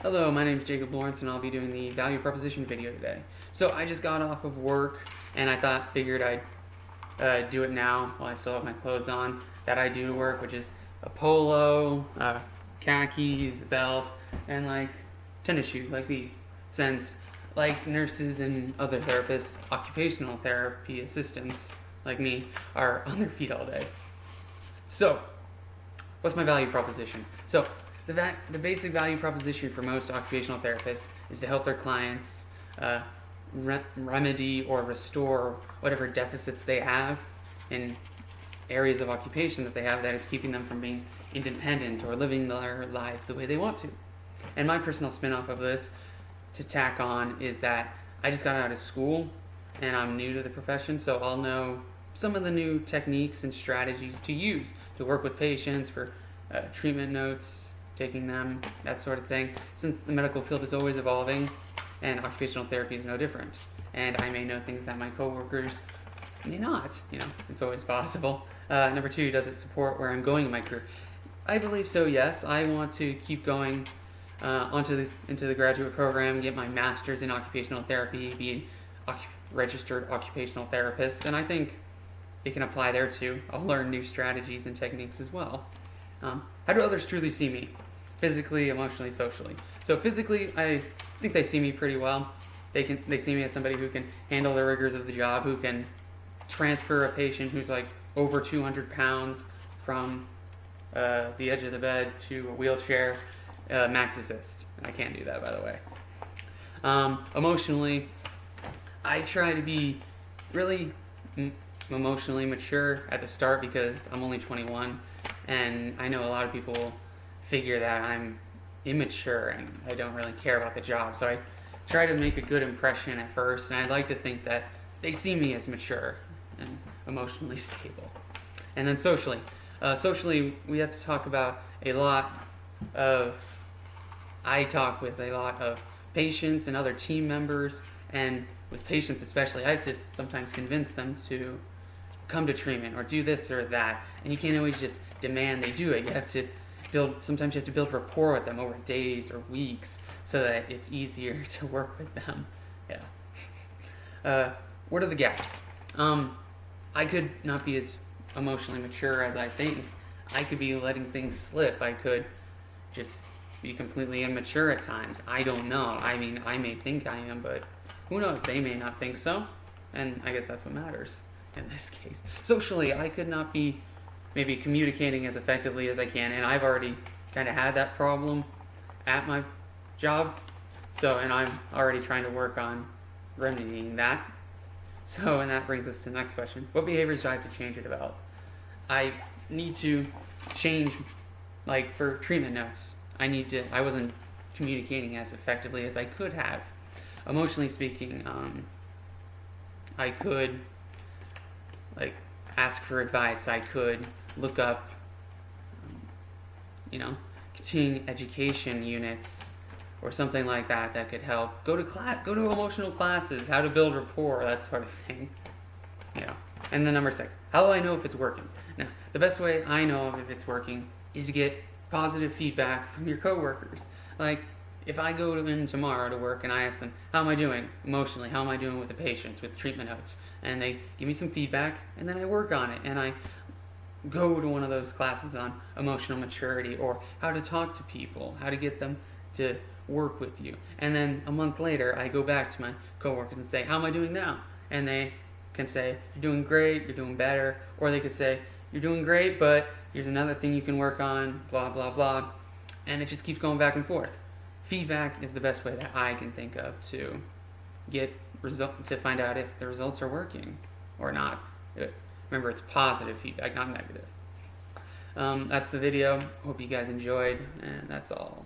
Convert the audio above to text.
Hello, my name is Jacob Lawrence and I'll be doing the value proposition video today. So I just got off of work and I figured I'd do it now while I still have my clothes on that I do to work, which is a polo, khakis, a belt, and like tennis shoes like these. Since like nurses and other therapists, occupational therapy assistants like me are on their feet all day. So what's my value proposition? So the basic value proposition for most occupational therapists is to help their clients remedy or restore whatever deficits they have in areas of occupation that they have that is keeping them from being independent or living their lives the way they want to. And my personal spin-off of this to tack on is that I just got out of school and I'm new to the profession, so I'll know some of the new techniques and strategies to use to work with patients for treatment notes, taking them, that sort of thing, since the medical field is always evolving and occupational therapy is no different. And I may know things that my coworkers may not, it's always possible. Number two, does it support where I'm going in my career? I believe so, yes. I want to keep going into the graduate program, get my master's in occupational therapy, be a registered occupational therapist, and I think it can apply there too. I'll learn new strategies and techniques as well. How do others truly see me? Physically, emotionally, socially. So physically, I think they see me pretty well. They see me as somebody who can handle the rigors of the job, who can transfer a patient who's like over 200 pounds from the edge of the bed to a wheelchair, max assist. I can't do that, by the way. Emotionally, I try to be really emotionally mature at the start because I'm only 21. And I know a lot of people figure that I'm immature and I don't really care about the job. So I try to make a good impression at first, and I'd like to think that they see me as mature and emotionally stable. And then socially. Socially, we have to talk about I talk with a lot of patients and other team members, and with patients especially, I have to sometimes convince them to come to treatment or do this or that, and you can't always just demand they do it. Sometimes you have to build rapport with them over days or weeks so that it's easier to work with them. What are the gaps? I could not be as emotionally mature as I think. I could be letting things slip. I could just be completely immature at times. I don't know. I mean, I may think I am, but who knows? They may not think so, and I guess that's what matters in this case. Socially, I could not be maybe communicating as effectively as I can, and I've already kind of had that problem at my job, and I'm already trying to work on remedying that. And that brings us to the next question. What behaviors do I have to change or develop? I need to change, like for treatment notes, I wasn't communicating as effectively as I could have. Emotionally speaking, I could ask for advice. I could look up, continuing education units or something like that could help. Go to emotional classes, how to build rapport, that sort of thing. And then number 6, how do I know if it's working? Now, the best way I know if it's working is to get positive feedback from your coworkers. Like, if I go in tomorrow to work and I ask them, how am I doing emotionally? How am I doing with the patients, with treatment notes? And they give me some feedback, and then I work on it. And I go to one of those classes on emotional maturity or how to talk to people, how to get them to work with you. And then a month later, I go back to my coworkers and say, how am I doing now? And they can say, you're doing great, you're doing better. Or they could say, you're doing great, but here's another thing you can work on, blah, blah, blah. And it just keeps going back and forth. Feedback is the best way that I can think of to to find out if the results are working or not. Remember, it's positive feedback, not negative. That's the video. Hope you guys enjoyed, and that's all.